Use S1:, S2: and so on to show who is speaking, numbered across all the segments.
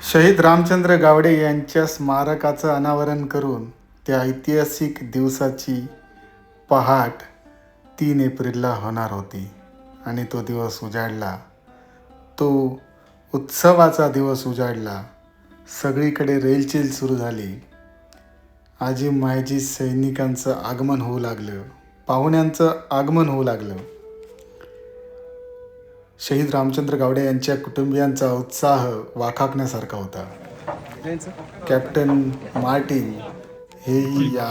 S1: शहीद रामचंद्र गावडे यांच्या स्मारकाचं अनावरण करून त्या ऐतिहासिक दिवसाची पहाट 3 एप्रिलला होणार होती आणि तो दिवस उजाडला. तो उत्सवाचा दिवस उजाडला. सगळीकडे रेलचेल सुरू झाली. आजी मायजी सैनिकांचं आगमन होऊ लागलं. पाहुण्यांचं आगमन होऊ लागलं. शहीद रामचंद्र गावडे यांच्या कुटुंबियांचा उत्साह वाखाणण्यासारखा होता. कॅप्टन मार्टिन हेही या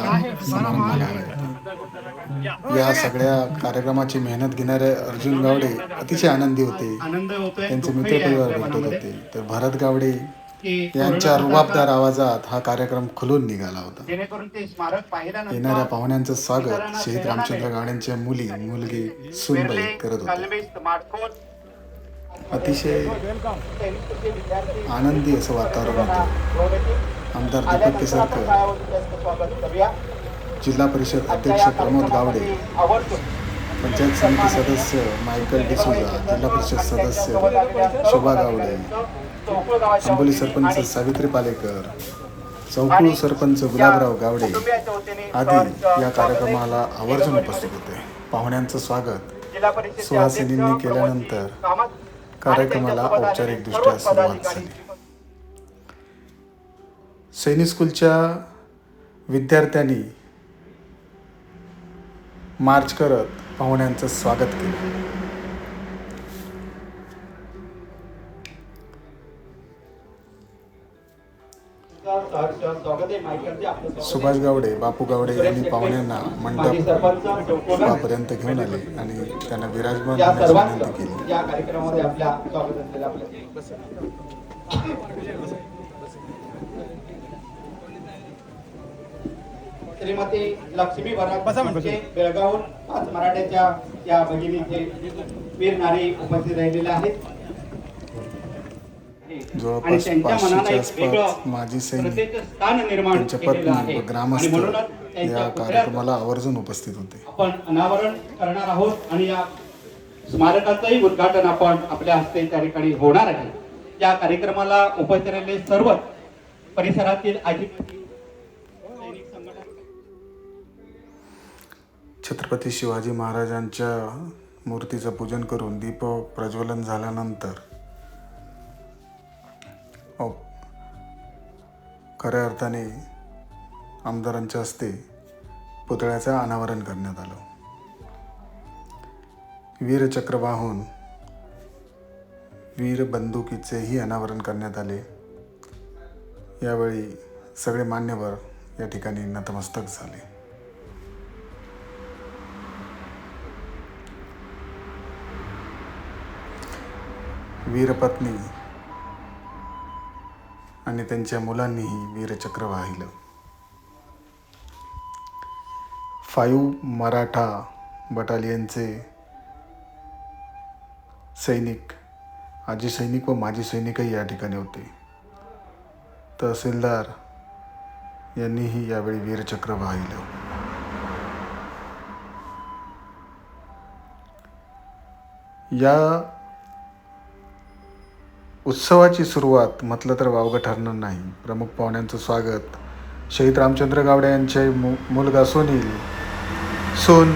S1: समारंभाला आले. या सगळ्या कार्यक्रमाची मेहनत घेणारे अर्जुन गावडे अतिशय आनंदी होते. त्यांचे मित्रपरिवार भेटत होते. तर भरत गावडे यांच्या रुबाबदार आवाजात हा कार्यक्रम खुलून निघाला होता. येणाऱ्या पाहुण्यांचं स्वागत शहीद रामचंद्र गावडेंच्या मुलगी सुनबाई करत होते. अतिशय आनंदी असं वातावरण होतं. आमदार दीपक केसरकर, जिल्हा परिषद अध्यक्ष प्रमोद गावडे, पंचायत समिती सदस्य मायकल डिसूजा, जिल्हा परिषद सदस्य शोभा गावडे, अंबोली सरपंच सावित्री पालेकर, चौकुळ सरपंच गुलाबराव गावडे आदी या कार्यक्रमाला आवर्जून उपस्थित होते. पाहुण्यांचं स्वागत सुहासिनींनी केल्यानंतर कार्यक्रमाला औपचारिकदृष्ट्या सुरुवात झाली. सैनिक स्कूलच्या विद्यार्थ्यांनी मार्च करत पाहुण्यांचं स्वागत केलं. सुभाष गावडे, बापू गावडे यांनी पाहुण्यांना मंडपापर्यंत घेऊन आले आणि त्यांना विराजमान होण्याची विनंती केली.
S2: या कार्यक्रमामध्ये आपल्या स्वागत केलं. श्रीमती लक्ष्मी भराचे बेळगावहून आज मराठ्याच्या या भगिनीचे वीर नारी उपस्थित राहिलेले आहेत.
S1: जवळपास 500च्या आसपास माजी सैनिक, त्यांच्या पत्नी व ग्रामस्थ या कार्यक्रमाला आवर्जून उपस्थित होते.
S2: आपण अनावरण करणार आहोत आणि या स्मारकाचंही उद्घाटन आपण आपल्या हस्ते त्या ठिकाणी होणार आहे. या कार्यक्रमाला उपस्थित राहिलेले सर्व परिसरातील
S1: छत्रपती शिवाजी महाराजांच्या मूर्तीचं पूजन करून दीपक प्रज्वलन झाल्यानंतर खऱ्या अर्थाने आमदारांच्या हस्ते पुतळ्याचं अनावरण करण्यात आलं. वीरचक्र वाहून वीर बंदुकीचेही अनावरण करण्यात आले. यावेळी सगळे मान्यवर या ठिकाणी नतमस्तक झाले. वीरपत्नी आणि त्यांच्या मुलांनीही वीरचक्र वाहिलं. 5 मराठा बटालियनचे सैनिक, आजी सैनिक व माजी सैनिकही या ठिकाणी होते. तहसीलदार यांनीही यावेळी वीरचक्र वाहिलं. या उत्सवाची सुरुवात म्हटलं तर वावगं ठरणार नाही. प्रमुख पाहुण्यांचं स्वागत शहीद रामचंद्र गावडे यांचे मुलगा सुनील, सून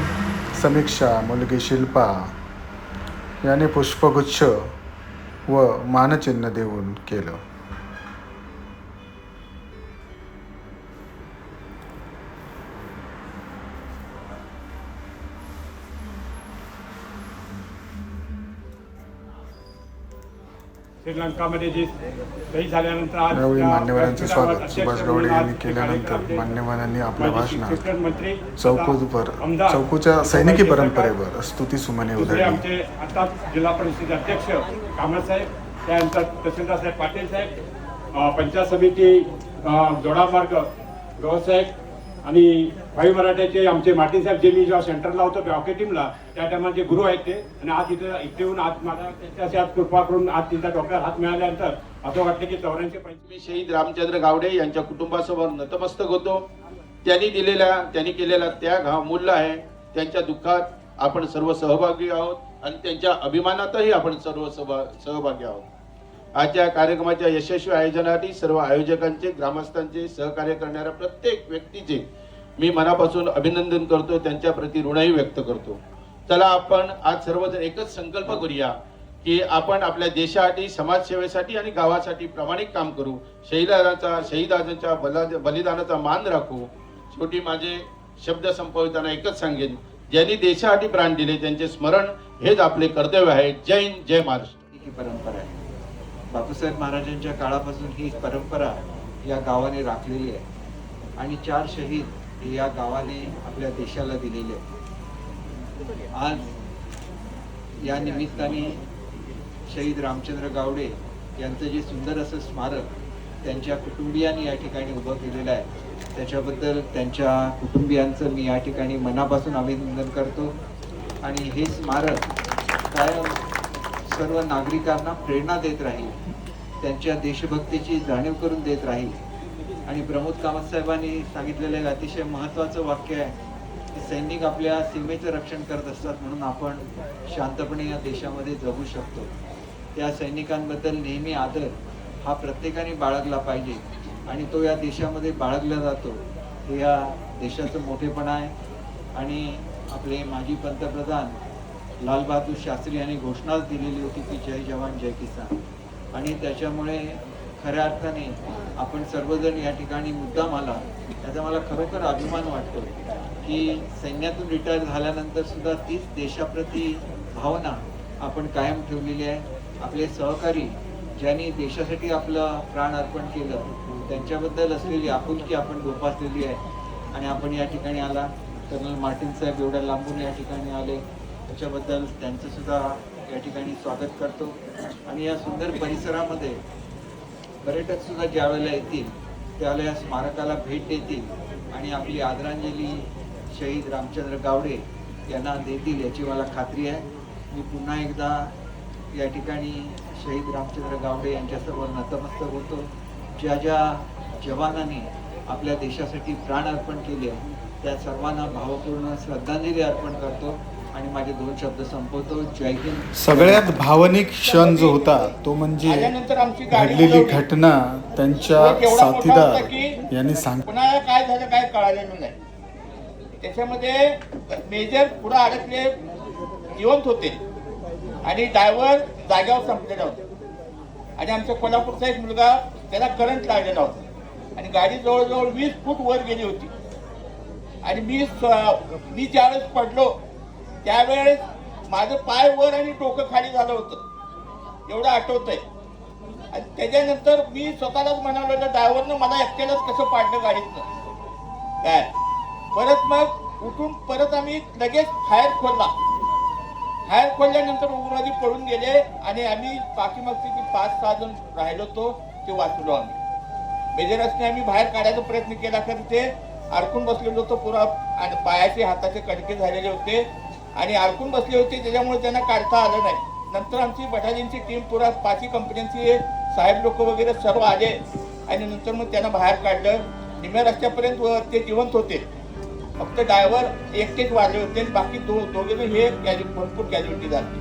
S1: समीक्षा, मुलगी शिल्पा याने पुष्पगुच्छ व मानचिन्ह देऊन केलं.
S3: श्रीलंकामध्ये जे शहीद झाल्यानंतर
S1: यावेळी मान्यवरांचे स्वागत सुभाष गावडे यांनी केल्यानंतर मान्यवरांनी आपल्या भाषणात चौकूच्या सैनिकी परंपरेवर स्तुती सुमने उधळली.
S3: आमचे आता जिल्हा परिषद अध्यक्ष कामतसाहेब, त्यानंतर तहसीलदार साहेब पाटील साहेब, पंचायत समिती जोडामार्ग गौसाहेब आणि 5 मराठ्याचे आमचे मार्टिन साहेब, जे मी जेव्हा सेंटरला होतो हॉकी टीमला त्या टायमाला जे गुरु आहेत ते, आणि आज इथे येऊन आज मला त्याच्याशी आज कृपा करून आज त्यांच्या डोक्यावर हात मिळाल्यानंतर असं वाटतं की 84-85
S4: शहीद रामचंद्र गावडे यांच्या कुटुंबासमोर नतमस्तक होतो. त्यांनी केलेला त्याग हा मूल्य आहे. त्यांच्या दुःखात आपण सर्व सहभागी आहोत आणि त्यांच्या अभिमानातही आपण सर्व सहभागी आहोत. आजच्या कार्यक्रमाच्या यशस्वी आयोजनासाठी सर्व आयोजकांचे, ग्रामस्थांचे, सहकार्य करणाऱ्या प्रत्येक व्यक्तीचे मी मनापासून अभिनंदन करतो, त्यांच्या प्रति ऋणही व्यक्त करतो. चला आपण आज सर्वजण एकच संकल्प करूया की आपण आपल्या देशासाठी, समाजसेवेसाठी आणि गावासाठी प्रामाणिक काम करू. शहीदांच्या बलिदानाचा मान राखू. शेवटी माझे शब्द संपविताना एकच सांगेन, ज्यांनी देशासाठी प्राण दिले त्यांचे स्मरण हेच आपले कर्तव्य आहे. जय हिंद, जय महाराष्ट्र.
S5: ही परंपरा आहे. बापूसाहेब महाराजांच्या काळापासून ही परंपरा या गावाने राखलेली आहे आणि 4 शहीद हे या गावाने आपल्या देशाला दिलेले आहेत. आज या निमित्ताने शहीद रामचंद्र गावडे यांचं जे सुंदर असं स्मारक त्यांच्या कुटुंबियांनी या ठिकाणी उभं केलेलं आहे, त्याच्याबद्दल त्यांच्या कुटुंबियांचं मी या ठिकाणी मनापासून अभिनंदन करतो. आणि हे स्मारक कायम सर्व नागरिकांना प्रेरणा देत राहील, त्यांच्या देशभक्तीची जाणीव करून देत राहील. आणि प्रमोद कामत साहेबांनी सांगितलेलं एक अतिशय महत्त्वाचं वाक्य आहे की सैनिक आपल्या सीमेचं रक्षण करत असतात म्हणून आपण शांतपणे या देशामध्ये जगू शकतो. त्या सैनिकांबद्दल नेहमी आदर हा प्रत्येकाने बाळगला पाहिजे आणि तो या देशामध्ये बाळगला जातो. हे या देशाचं मोठेपणा आहे. आणि आपले माजी पंतप्रधान लालबहादूर शास्त्री यांनी घोषणाच दिलेली होती की जय जवान जय किसान. आणि त्याच्यामुळे खऱ्या अर्थाने आपण सर्वजण या ठिकाणी मुद्दाम आला याचा मला खरोखर अभिमान वाटतो की सैन्यातून रिटायर झाल्यानंतर सुद्धा तीच देशाप्रती भावना आपण कायम ठेवलेली आहे. आपले सहकारी ज्यांनी देशासाठी आपलं प्राण अर्पण केलं त्यांच्याबद्दल असलेली आपुलकी आपण जोपासलेली आहे. आणि आपण या ठिकाणी आला, कर्नल मार्टिन साहेब एवढ्या लांबून या ठिकाणी आले त्याच्याबद्दल त्यांचं सुद्धा या ठिकाणी स्वागत करतो. आणि या सुंदर परिसरामध्ये पर्यटक सुद्धा ज्या वेळेला येतील त्यावेळेला या स्मारकाला भेट देतील आणि आपली आदरांजली शहीद रामचंद्र गावडे यांना देतील याची मला खात्री आहे. मी पुन्हा एकदा या ठिकाणी शहीद रामचंद्र गावडे यांच्यासमोर नतमस्तक होतो. ज्या ज्या जवानांनी आपल्या देशासाठी प्राण अर्पण केले त्या सर्वांना भावपूर्ण श्रद्धांजली अर्पण करतो आणि माझे 2 शब्द संपवतो. जय हिंद.
S1: सगळ्यात भावनिक क्षण जो होता तो म्हणजे घडलेली घटना त्यांच्या साथीदार यांनी
S6: पुन्हा काय झालं काय कळालेलं नाही. त्याच्यामध्ये मेजर पुढे अडकले जिवंत होते आणि ड्रायव्हर जाग्यावर संपलेला होता. आणि आमच्या कोल्हापूरचा एक मुलगा त्याला करंट लागलेला होता आणि गाडी जवळजवळ 20 फूट वर गेली होती. आणि मी ज्यावेळेस पडलो त्यावेळेस माझं पाय वर आणि डोकं खाली झालं होतं एवढं आठवतंय. आणि त्याच्यानंतर मी स्वतःलाच म्हणालो ड्रायव्हरनं मला एकट्यालाच कसं पाडलं गाडीतनं काय. परत मग उठून परत आम्ही लगेच फायर खोलल्यानंतर उग्रवादी पळून गेले आणि आम्ही पाठीमागचे जे 5-6 जण राहिलो होतो ते वाचलो. आम्ही मेजर आम्ही बाहेर काढायचा प्रयत्न केला तर ते अडकून बसलेलो होतो पुरा आणि पायाचे हाताचे कणके झालेले होते आणि अडकून बसले होते त्याच्यामुळे त्यांना काढता आलं नाही. नंतर आमची बटालियनची टीम पुरा 5ही कंपन्यांचे साहेब लोक वगैरे सर्व आले आणि नंतर मग त्यांना बाहेर काढलं. निम्या रस्त्यापर्यंत ते जिवंत होते. फक्त ड्रायव्हर एकटेच वारले होते आणि बाकी दोघे हे भरपूर कॅज्युलिटी झाली.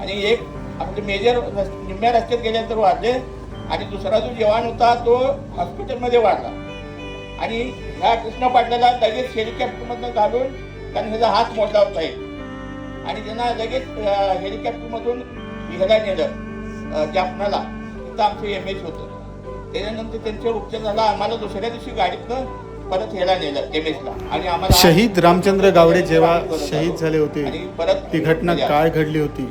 S6: आणि एक आपले मेजर निम्या रस्त्यात गेल्यानंतर वारले आणि दुसरा जो जवान होता तो हॉस्पिटलमध्ये वारला. आणि ह्या कृष्णा पाटलाला लगेच हेलिकॉप्टरमधनं घालून कारण ह्याचा हात मोडला होता आणि त्यांना लगेच हेलिकॉप्टरमधून ह्याला नेलं जाफनाला. तिथं आमचं MS होतं. त्याच्यानंतर त्यांच्यावर उपचार झाला. आम्हाला दुसऱ्या दिवशी गाडीतनं परत ह्याला नेलं MS ला. आणि आम्हाला
S1: शहीद रामचंद्र गावडे जेव्हा शहीद झाले होते ती घटना काय घडली होती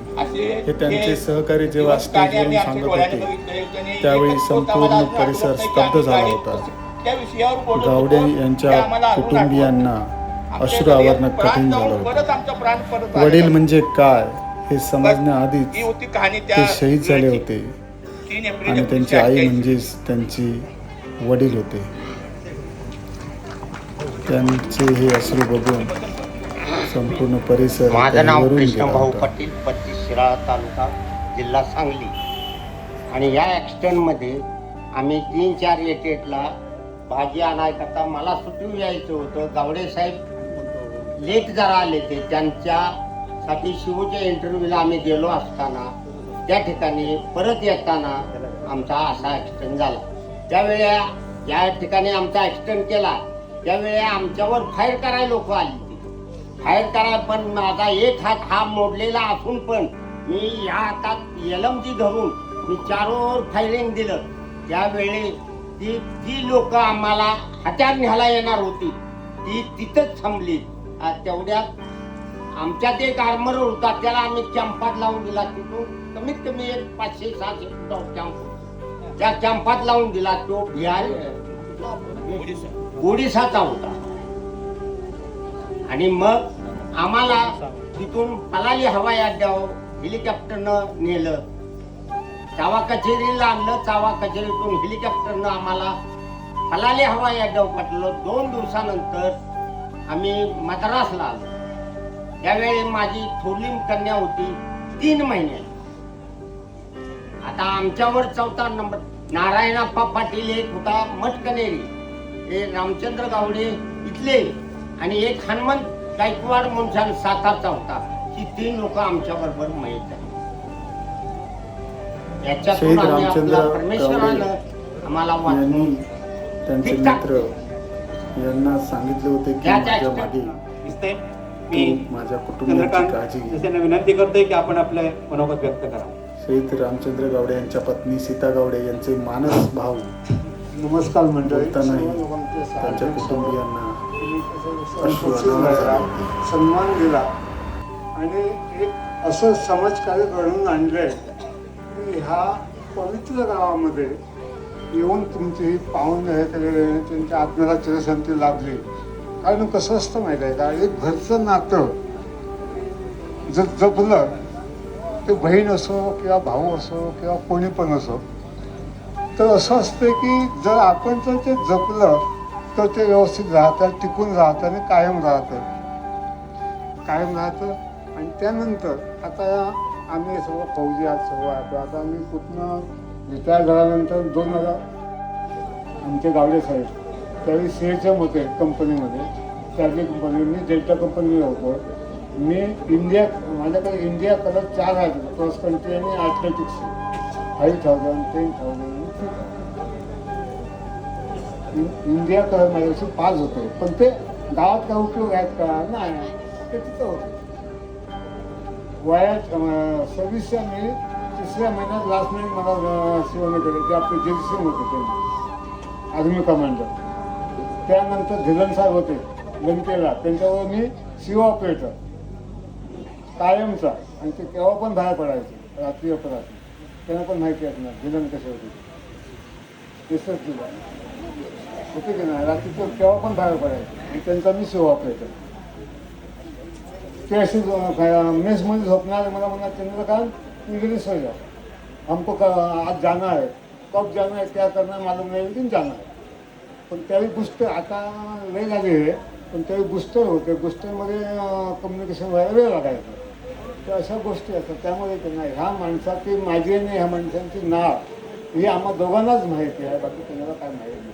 S1: हे त्यांचे सहकारी जेव्हा स्टेजवरून सांगत होते त्यावेळी संपूर्ण परिसर स्तब्ध झाला होता. गावडे यांच्या कुटुंबियांना अश्रू आवरणं कठीण झालं होतं. वडील म्हणजे काय हे समजण्याआधीच ते शहीद झाले होते आणि त्यांची आई म्हणजेच त्यांची वडील होते. त्यांचे हे अश्रू बघून संपूर्ण परिसर
S7: माझं नाव
S1: भरून गेला
S7: कृष्णभाऊ
S1: होता.
S7: पाटील, 25 शिराळा तालुका, जिल्हा सांगली. आणि या ॲक्सिडेंटमध्ये आम्ही 3-4 एटेटला भाजी आणायकरता मला सुट्टी यायचं होतं. गावडे साहेब लेट जरा आले ते त्यांच्यासाठी शिवच्या इंटरव्ह्यूला आम्ही गेलो असताना त्या ठिकाणी परत येताना आमचा असा ॲक्सिडेंट झाला. त्यावेळी या ठिकाणी आमचा ॲक्सिडेंट केला त्यावेळी आमच्यावर फायर करायला लोक आली. फायर करा पण माझा एक हात हा मोडलेला असून पण मी या हातात एलमजी धरून मी चारोवर फायरिंग दिलं. त्यावेळी ती लोक आम्हाला हत्यार न्यायला येणार होती ती तिथंच थांबली. तेवढ्यात आमच्यात एक आर्मर होता त्याला आम्ही कॅम्पात लावून दिला. तिथून कमीत कमी एक 500-600 कॅम्प त्या कॅम्पात लावून दिला. तो बिहार ओडिसाचा होता. आणि मग आम्हाला तिथून पलाली हवाई अड्ड्यावर हेलिकॉप्टरनं नेलं. चावा कचेरीला आणलं. चावा कचेरीतून हेलिकॉप्टरनं आम्हाला पलाली हवाई अड्ड्यावर पाठवलं. 2 दिवसानंतर आम्ही मद्रासला आलो. त्यावेळी माझी थोरली कन्या होती 3 महिने. आता आमच्यावर 4था नंबर नारायणप्पा पाटील एक होता मटकनेरी, हे रामचंद्र गावडे इथले आणि एक हनुमंत गायकवाड म्हणून सातारचा होता. ही 3 लोक आमच्या बरोबर माहीत आहे. याच्यातून
S1: शहीद
S7: आम्ही
S1: रामचंद्र
S7: आपल्या परमेश्वरानं आम्हाला
S1: यांनी
S7: वाचवून
S1: त्यांचे
S7: ठीक-ठाक.
S1: मित्र यांना सांगितले होते की
S7: त्याच्या
S1: माझ्या मागे
S2: दिसते
S1: तू
S2: मी
S1: माझ्या कुटुंबाची
S2: चंद्रकांत
S1: काळजी घे.
S2: दिसेंना विनंती करतोय की आपण आपले मनोगत व्यक्त करा.
S1: शहीद रामचंद्र गावडे यांच्या पत्नी सीता गावडे यांचे मानस भाऊ
S8: नमस्कार मंडळी.
S1: बोलतानाही
S8: सर्व लोकांचे
S1: त्यांच्या
S8: हार्दिक
S1: कुटुंबियांना
S8: स्वागत. सन्मान दिला आणि एक असं समाजकार्य घडवून आणलंय की ह्या पवित्र गावामध्ये येऊन तुमची ही पाहुणे आहेत त्यांच्या आत्म्याला चिरशांती लाभली. कारण कसं असतं माहिती आहे का, एक घरचं नातं जर जपलं ते बहीण असो किंवा भाऊ असो किंवा कोणी पण असो, तर असं असतं की जर आपण जर ते जपलं तर ते व्यवस्थित राहतं, टिकून राहतं आणि कायम राहतं. आणि त्यानंतर आता आम्ही सर्व फौजी आहात सर्व आहे. आता आम्ही कुठनं रिटायर झाल्यानंतर 2000 आमचे गावडे साहेब त्यावेळी CHM होते कंपनीमध्ये. त्यातली कंपनी मी डेल्टा कंपनीला होतो. मी माझ्याकडे इंडिया कलर 4 आहेत, क्रॉस कंट्री आणि ॲथलेटिक्स 5000, 10,000. इंडिया कलर माझ्याशी 5 होते. पण ते गावात काय उपयोग आहेत का? नाही, ते तिथं होते. वयात 26 मी 3ऱ्या महिन्यात लास्ट नाईट मला शिवणे केले. ते आपले JCM होते ते आर्मी कमांडर. त्यानंतर धिलन साहेब होते लंकेला, त्यांच्यावर मी शिव ऑपरेटर कायमचा. आणि ते केव्हा पण बाहेर पडायचे रात्री अपरात्री. त्यांना पण माहिती असणार धिलन कसे होते SSB होते की नाही. रात्री तो केव्हा पण बाहेर पडायचे आणि त्यांचा मी शिव ऑपरेटर. ते अशी मेसमध्ये झोपणार. मला म्हणा चंद्रकांत इधर सो जाओ, हमको आज जाना है, कब जाना है क्या करना है मालूम नाही, लेकिन जाना है. पण त्यावेळी बुस्टर आता लय झाले आहे, पण त्यावेळी बुस्टर होते. बुस्टरमध्ये कम्युनिकेशन व्हायला वेळ लागायचा. तर अशा गोष्टी असतात. त्यामुळे त्यांना ह्या माणसाची माझी आणि ह्या माणसांची नाव ही आम्हा दोघांनाच माहिती आहे, बाकी कोणाला काय माहिती नाही.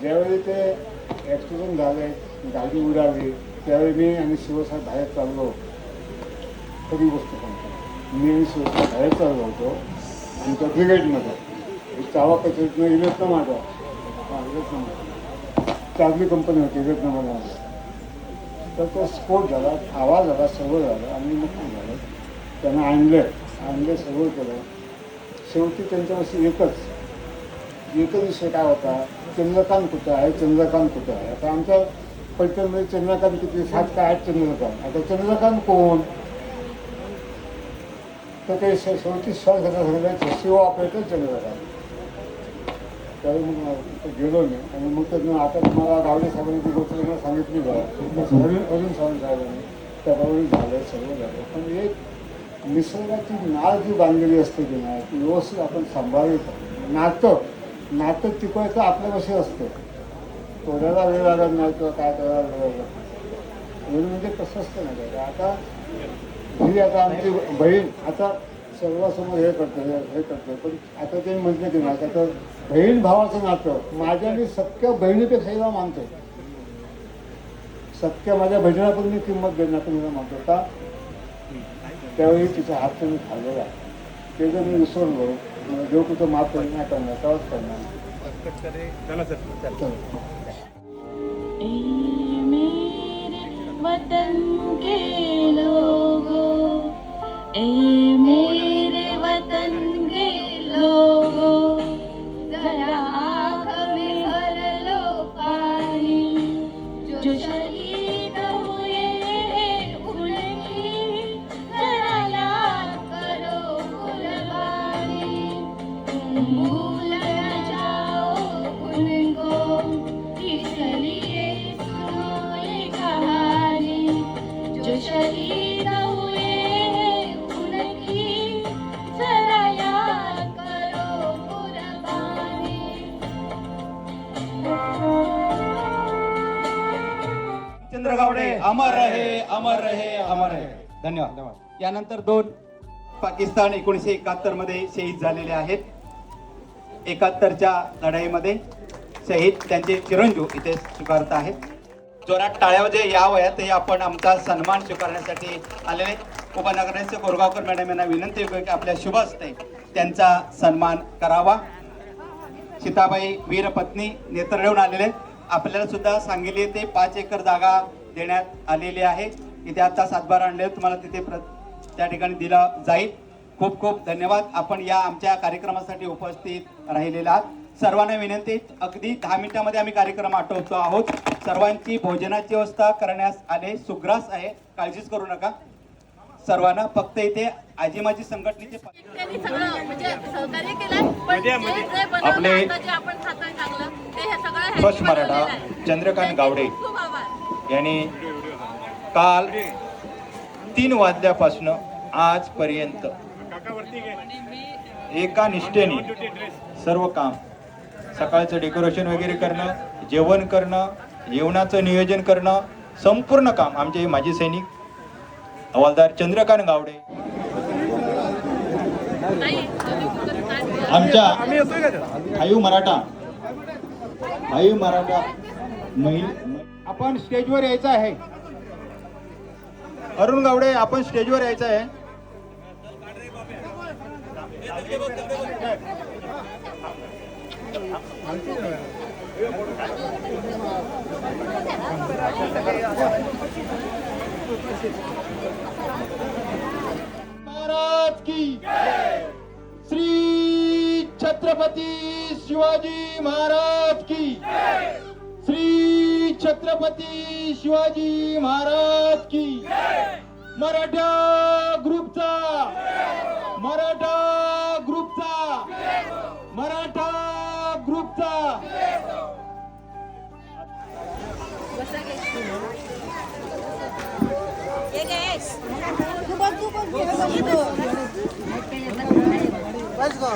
S8: ज्यावेळी ते ॲक्सिडेंट झाले, गाडी उडाली, त्यावेळी मी आणि शिवसाहेब बाहेर चाललो. खरी गोष्ट सांगतो, मी आणि शिवसाहेब बाहेर चाललो होतो आमच्या ब्रिगेडमध्ये. चावा कचेरीतनं इलेक्ट्रॉन माझा चार्ली कंपनी होती विएतनाममध्ये. तर तो स्फोट झाला, आवाज झाला, सगळं झालं आणि मग झालं. त्यांना आणले सगळं केलं. शेवटी त्यांच्यापाशी एकच विषय काय होता, चंद्रकांत कुठं आहे, चंद्रकांत कुठं आहे. आता आमच्या पैठणमध्ये चंद्रकांत किती 7 का 8 चंद्रकांत. आता चंद्रकांत कोण, तर ते शेवटी सांगायचं शिव ऑपरेटर चंद्रकांत. त्यावेळी मग गेलो मी आणि मग तर आता तुम्हाला गावडे साहेबांनी ती गोष्ट मला सांगितली बघा. अजून साहेबांनी त्यावेळी झालं, सगळं झालं. पण एक निसर्गाची नाळ जी बांधलेली असते की नाही, ती व्यवस्थित आपण सांभाळली. नातं टिकवायचं आपल्यापाशी असतं. तोडायला वेळ लागत नाही किंवा काय करायला वेळ लागत नाही. म्हणजे कसं असतं नाही का. आता ही आता आमची बहीण आता सर्वांसमोर हे करते पण आता ते म्हटलं की नाही आता बहीण भावाचं नातं माझ्या मी सख्या बहिणीपेक्षा मानतो. सख्या माझ्या बहिणीला पण मी किंमत देणार तुम्ही मानतो का. त्यावेळी तिचा हात मी खाल्लेला ते जर मी विसरलो जो कुठं माफ करेल नाही करणार तेव्हाच करणार.
S3: चला सर.
S8: चला.
S9: मेरे वतन के लोगों, मेरे वतन के लोगों, जरा आँख में भर लो पानी, जो शहीद हुए उनकी जरा याद करो कुर्बानी. तुम भूल न जाओ उनको, इसलिए सुनो ये कहानी, जो शहीद हुए उनकी जरा याद करो कुर्बानी.
S2: चंद्र गावडे अमर रहे, अमर रहे, अमर रहे. धन्यवाद. यानंतर 2 पाकिस्तान 1971 मध्ये शहीद झालेले आहेत. 71च्या लढाईमध्ये शहीद त्यांचे चिरंजीव इथे स्वीकारत आहेत. जोरात टाळ्या वाजवा. या वयातही आपण आमचा सन्मान स्वीकारण्यासाठी आलेले उपनगराध्यक्ष कोरगावकर मॅडम यांना विनंती आहे की आपल्या शुभ हस्ते त्यांचा सन्मान करावा. सीताबाई वीरपत्नी नेत्ररेवून आलेले. आपल्याला सुद्धा सांगितले ते 5 एकर जागा देण्यात आलेली आहे. इथे आता सातबारा आणले, तुम्हाला तिथे त्या ठिकाणी दिला जाईल. खूप खूप धन्यवाद. आपण या आमच्या कार्यक्रमासाठी उपस्थित राहिलेला आहात. सर्वांना विनंती, अगदी 10 मिनिटांमध्ये आम्ही कार्यक्रम आटोपतो आहोत. सर्वांची भोजनाची व्यवस्था करण्यास आले. सुग्रास आहे, काळजीच करू नका. सर्वांना फक्त इथे आजीमाजी संघटनेचे
S9: त्यांनी सगळं म्हणजे सहकार्य केलं, पण जे बनवलं
S10: आपले
S9: आता जे आपण खातोय चांगलं ते हे सगळं
S10: फर्स्ट मराठा चंद्रकांत गावडे
S9: खूप आभार.
S10: यांनी काल 3 वाजल्यापासून आजपर्यंत एका निष्ठेने सर्व काम, सकाळचं डेकोरेशन वगैरे करणं, जेवण करणं, जेवणाचं नियोजन करणं, संपूर्ण काम आमचे माजी सैनिक हवालदार चंद्रकांत गावडे, आमच्या आयु मराठा आपण स्टेजवर यायचं आहे. अरुण गावडे, आपण स्टेजवर यायचं आहे. महाराज की श्री छत्रपती शिवाजी महाराज की, श्री छत्रपती शिवाजी महाराज की. मराठा ग्रुपचा, मराठा ग्रुपचा, मराठा ग्रुपचा.
S9: Let's go.